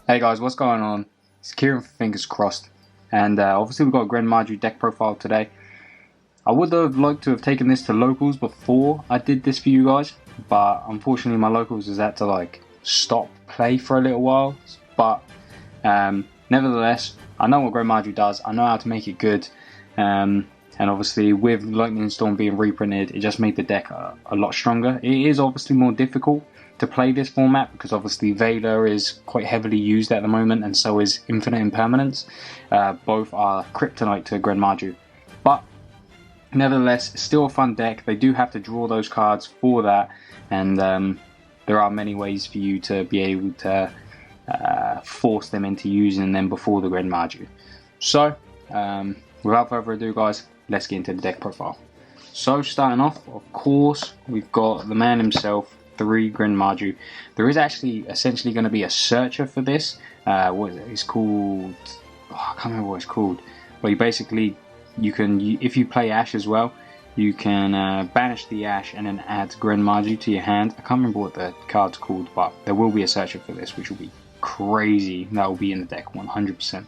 Hey guys, what's going on? It's Kieran for Fingers Crossed, and obviously we've got a Gren Maju deck profile today. I would have liked to have taken this to locals before I did this for you guys, but unfortunately my locals has had to stop play for a little while. But nevertheless, I know what Gren Maju does. I know how to make it good, and obviously with Lightning Storm being reprinted, it just made the deck a lot stronger. It is obviously more difficult to play this format because obviously Veiler is quite heavily used at the moment, and so is Infinite Impermanence. Both are kryptonite to Gren Maju, but nevertheless, still a fun deck. They do have to draw those cards for that, and there are many ways for you to be able to force them into using them before the Gren Maju. So, without further ado, guys, let's get into the deck profile. So, starting off, of course, we've got the man himself, 3 Gren Maju. There is actually essentially going to be a searcher for this. What is it? It's called. Oh, I can't remember what it's called. But you can, if you play Ash as well, you can banish the Ash and then add Gren Maju to your hand. I can't remember what the card's called, but there will be a searcher for this, which will be crazy. That will be in the deck 100%.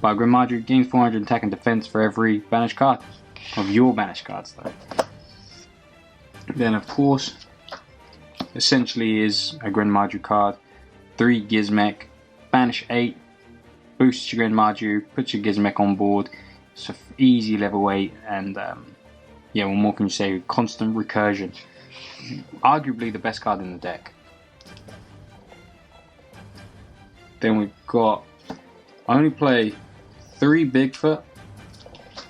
But Gren Maju gains 400 attack and defense for every banished card of your banished cards, though. Then, of course, essentially is a Gren Maju card. 3 Gizmek, banish 8, boosts your Gren Maju, puts your Gizmek on board. It's an easy level 8, and yeah, what more can you say? Constant recursion. Arguably the best card in the deck. Then we've got, I only play 3 Bigfoot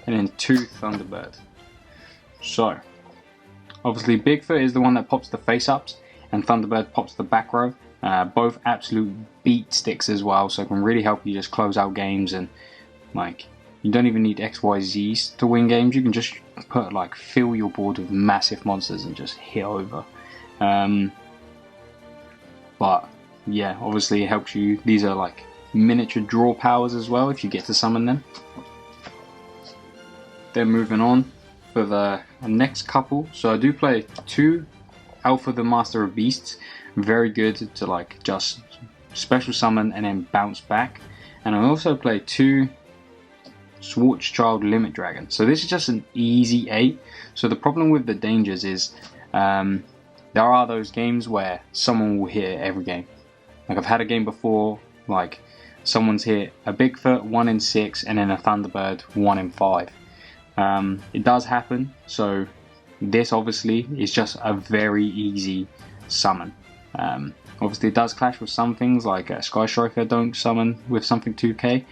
and then 2 Thunderbird. So, obviously Bigfoot is the one that pops the face-ups, and Thunderbird pops the back row. Both absolute beat sticks as well, so it can really help you just close out games, and you don't even need XYZs to win games. You can just fill your board with massive monsters and just hit over. But yeah, obviously it helps you. These are miniature draw powers as well if you get to summon them. Then moving on for the next couple. So I do play 2 Alpha the Master of Beasts. Very good to just special summon and then bounce back. And I also play 2 Schwarzschild Limit Dragon. So this is just an easy 8. So the problem with the dangers is there are those games where someone will hit it every game. I've had a game before, someone's hit a Bigfoot 1 in 6 and then a Thunderbird 1 in 5. It does happen, so this obviously is just a very easy summon. Obviously it does clash with some things like Sky Striker don't summon with something 2k,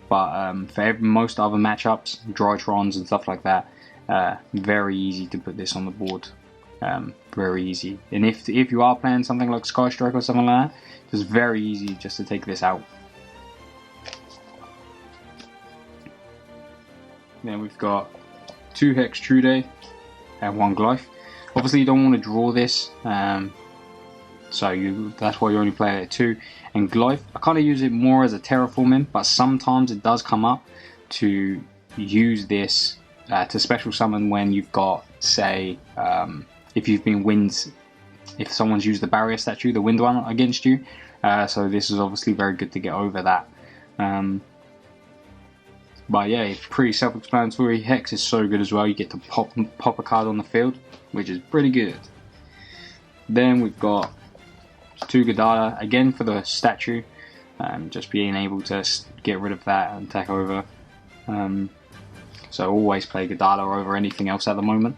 but for most other matchups, Drytrons and stuff like that, very easy to put this on the board. Very easy. And if you are playing something like Sky Striker or something like that, it's very easy just to take this out. Then we've got 2 Hex Trude and 1 Glyph. Obviously you don't want to draw this, so that's why you only play it at 2. And Glyph, I kind of use it more as a terraforming, but sometimes it does come up to use this to special summon when you've got, say, if you've been if someone's used the barrier statue, the wind one against you. So this is obviously very good to get over that. But yeah, it's pretty self-explanatory. Hex is so good as well. You get to pop a card on the field, which is pretty good. Then we've got 2 Gadara, again for the statue. Just being able to get rid of that and attack over. So always play Gadara over anything else at the moment.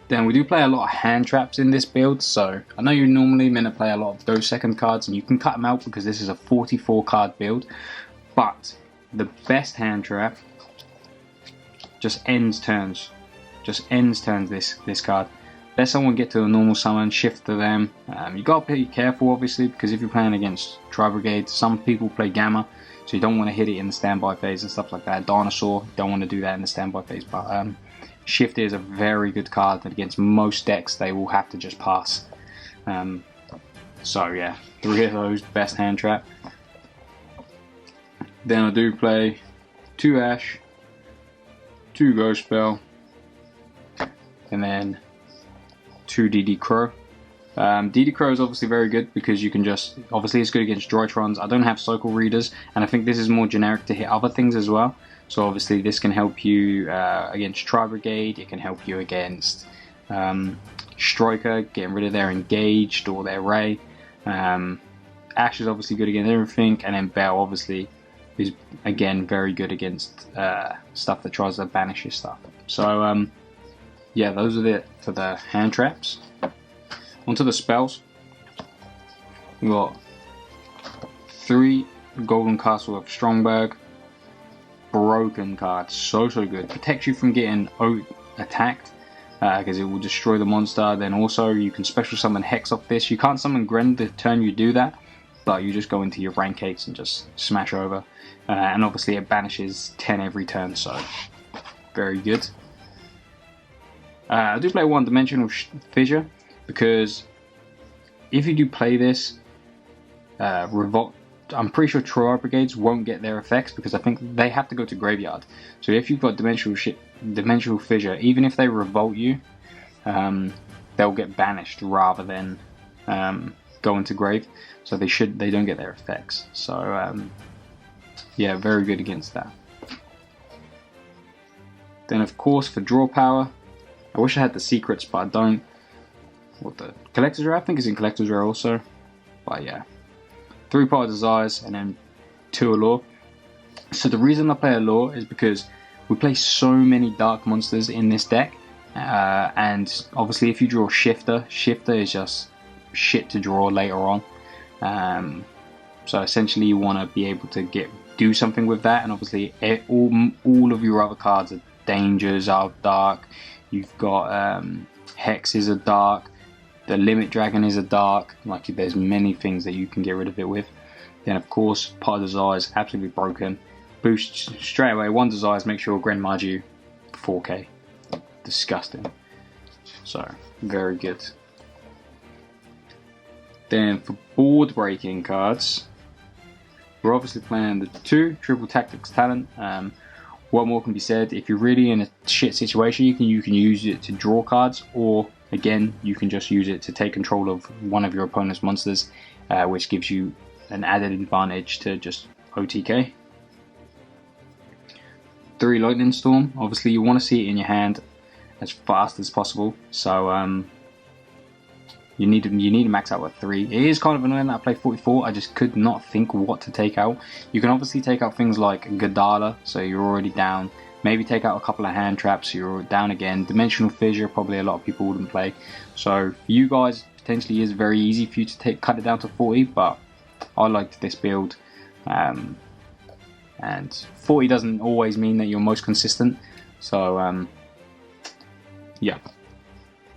Then we do play a lot of hand traps in this build, so I know you're normally meant to play a lot of those second cards, and you can cut them out because this is a 44 card build, but the best hand trap just ends turns. This card. Let someone get to a normal summon, shift to them. You gotta be careful obviously, because if you're playing against Tri Brigade, some people play Gamma, so you don't want to hit it in the standby phase and stuff like that. Dinosaur, don't want to do that in the standby phase, but Shift is a very good card that against most decks they will have to just pass. So yeah, 3 of those, best hand trap. Then I do play 2 Ash, 2 Ghost Spell, and then 2 DD Crow. DD Crow is obviously very good because you can just, obviously it's good against Droitrons. I don't have Cycle Readers, and I think this is more generic to hit other things as well. So obviously this can help you against Tri-Brigade, it can help you against Striker, getting rid of their Engaged or their Ray. Ash is obviously good against everything, and then Bell obviously is again very good against stuff that tries to banish your stuff. So yeah, those are it for the hand traps. Onto the spells. We got 3 Golden Castle of Stromberg. Broken card, so good. Protects you from getting attacked because it will destroy the monster. Then also you can special summon Hex off this. You can't summon Gren the turn you do that, but you just go into your rank 8s and just smash over. And obviously it banishes 10 every turn, so very good. I do play 1-dimensional Fissure because if you do play this, Revolt, I'm pretty sure Troy Brigades won't get their effects because I think they have to go to Graveyard. So if you've got Dimensional Fissure, even if they revolt you, they'll get banished rather than go into Grave. So they don't get their effects. So yeah, very good against that. Then of course for draw power, I wish I had the secrets, but I don't. What the Collector's Rare? I think it's in Collector's Rare also. But yeah. 3 Power Desires and then 2 Allure. So the reason I play Allure is because we play so many dark monsters in this deck, and obviously if you draw Shifter is just shit to draw later on. So essentially you want to be able to do something with that, and obviously all of your other cards are Dangers are dark. You've got Hexes are dark. The Limit Dragon is a dark. Like, there's many things that you can get rid of it with. Then of course, Part of Desire is absolutely broken. Boost straight away. 1 Desires, make sure Gren Maju 4K. Disgusting. So, very good. Then for board breaking cards, we're obviously playing the 2 Triple Tactics Talent. What more can be said? If you're really in a shit situation, you can use it to draw cards, or again, you can just use it to take control of one of your opponent's monsters, which gives you an added advantage to just OTK. 3 Lightning Storm. Obviously, you want to see it in your hand as fast as possible. So you need to max out with 3. It is kind of annoying that I play 44. I just could not think what to take out. You can obviously take out things like Gadala, so you're already down. Maybe take out a couple of hand traps, you're down again. Dimensional Fissure, probably a lot of people wouldn't play. So for you guys, potentially is very easy for you to cut it down to 40, but I liked this build. And 40 doesn't always mean that you're most consistent. So yeah.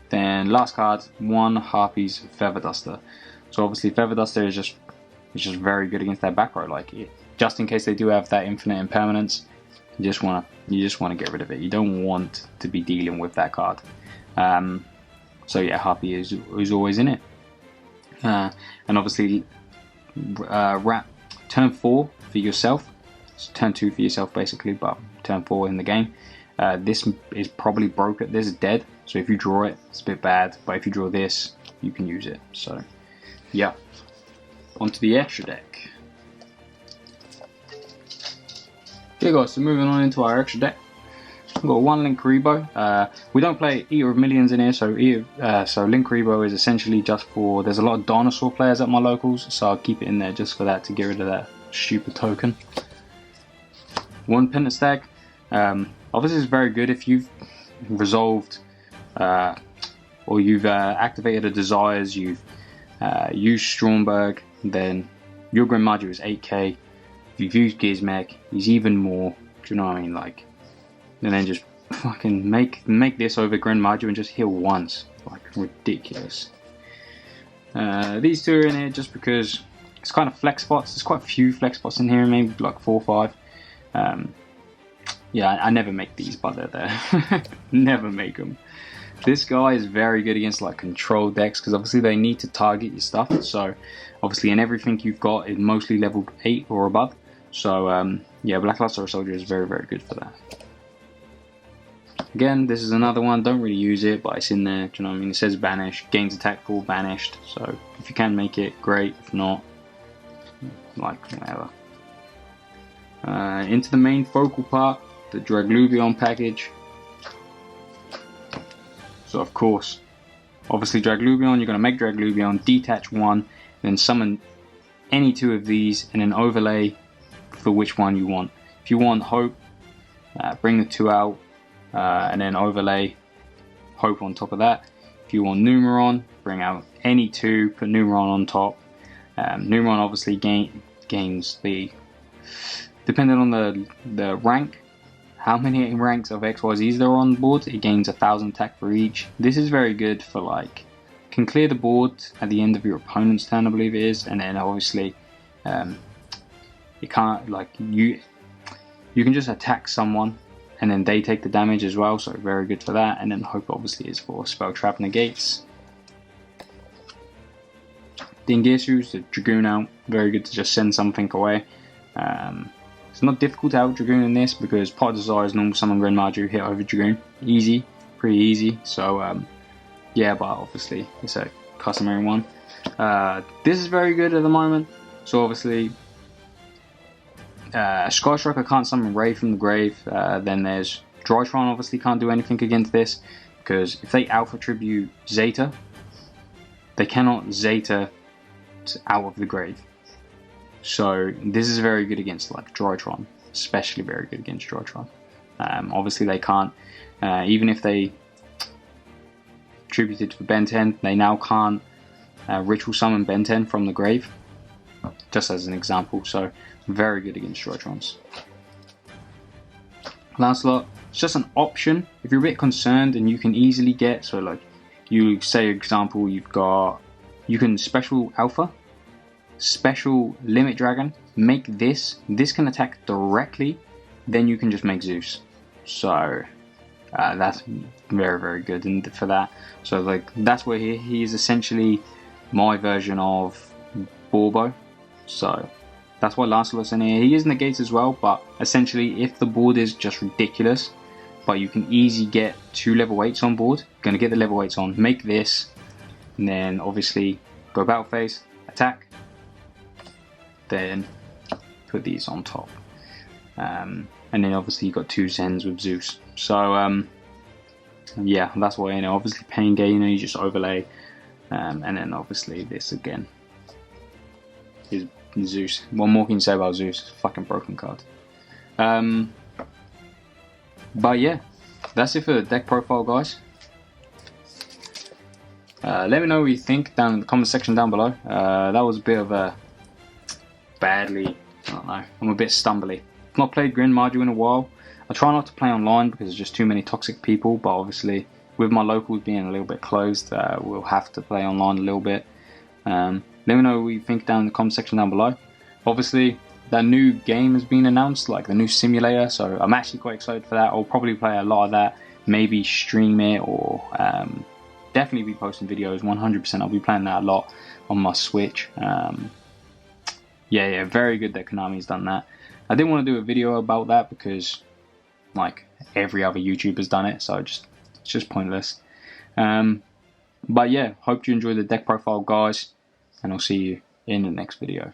Then last card, 1 Harpy's Feather Duster. So obviously Feather Duster is just very good against their back row. Like, just in case they do have that infinite impermanence, you just want to get rid of it. You don't want to be dealing with that card. So yeah, Harpy is always in it. And obviously, turn 4 for yourself. It's turn 2 for yourself basically, but turn 4 in the game. This is probably broken. This is dead. So if you draw it, it's a bit bad. But if you draw this, you can use it. So yeah. Onto the extra deck. Okay guys, so moving on into our extra deck. We've got 1 Link Rebo. We don't play Eater of Millions in here, so Link Rebo is essentially just for, there's a lot of dinosaur players at my locals, so I'll keep it in there just for that, to get rid of that stupid token. 1 Pentastag. Obviously it's very good if you've resolved or you've activated a Desires, you've used Stromberg, then your Gren Maju is 8k. If you've used Gizmek, he's even more. Do you know what I mean? Like, and then just fucking make this over Gren Maju and just heal once. Like, ridiculous. These 2 are in here just because it's kind of flex spots. There's quite a few flex spots in here, maybe like 4 or 5. Yeah, I never make these, but they're there. Never make them. This guy is very good against like control decks because obviously they need to target your stuff. So obviously, and everything you've got is mostly level 8 or above. So yeah, Black Luster Soldier is very, very good for that. Again, this is another one, don't really use it, but it's in there, do you know what I mean? It says banish, gains attack pool, banished, so if you can make it, great, if not, like, whatever. Into the main focal part, the Dragluvion package. So of course, obviously Dragluvion, you're going to make Dragluvion, detach one, then summon any two of these, and then overlay for which one you want. If you want Hope, bring the two out, and then overlay Hope on top of that. If you want Numeron, bring out any two, put Numeron on top. Numeron obviously gains the, depending on the rank, how many ranks of XYZs there are on the board, it gains 1000 attack for each. This is very good for, like, can clear the board at the end of your opponent's turn, I believe it is, and then obviously you can't, like, you can just attack someone and then they take the damage as well, so very good for that. And then Hope obviously is for spell trap negates. Dingisus, the Dragoon out, very good to just send something away. It's not difficult to out Dragoon in this because Pot of Desire is normal summon Gren Maju, hit over Dragoon. Easy, pretty easy. So yeah, but obviously it's a customary one. This is very good at the moment. So obviously Sky Striker can't summon Ray from the grave. Then there's Drytron obviously can't do anything against this because if they Alpha Tribute Zeta, they cannot Zeta out of the grave. So this is very good against, like, Drytron, especially very good against Drytron. Obviously they can't, even if they tributed for Ben 10, they now can't ritual summon Ben 10 from the grave, just as an example. So very good against Drytrons. Lancelot, it's just an option if you're a bit concerned and you can easily get, so like you say example you can special Alpha, special Limit Dragon, make this can attack directly, then you can just make Zeus. So that's very good for that. So like that's where he is essentially my version of Borbo. So that's why Lancelot's in here. He is negates as well, but essentially if the board is just ridiculous, but you can easily get 2 level 8s on board, you're going to get the level 8s on, make this, and then obviously go battle phase, attack, then put these on top. And then obviously you've got 2 Zens with Zeus. So yeah, that's why, you know, obviously Pain Gainer, you just overlay, and then obviously this again is Zeus. What more can you say about Zeus? Fucking broken card. But yeah, that's it for the deck profile, guys. Let me know what you think down in the comment section down below. That was a bit of a I don't know, I'm a bit stumbly. I've not played Gren Maju in a while. I try not to play online because there's just too many toxic people, but obviously with my locals being a little bit closed, we'll have to play online a little bit. Let me know what you think down in the comment section down below. Obviously, that new game has been announced, like the new simulator, so I'm actually quite excited for that. I'll probably play a lot of that, maybe stream it, or definitely be posting videos, 100%. I'll be playing that a lot on my Switch. Yeah, very good that Konami's done that. I didn't want to do a video about that because, like, every other YouTuber's done it, so it's just pointless. But yeah, hope you enjoyed the deck profile, guys, and I'll see you in the next video.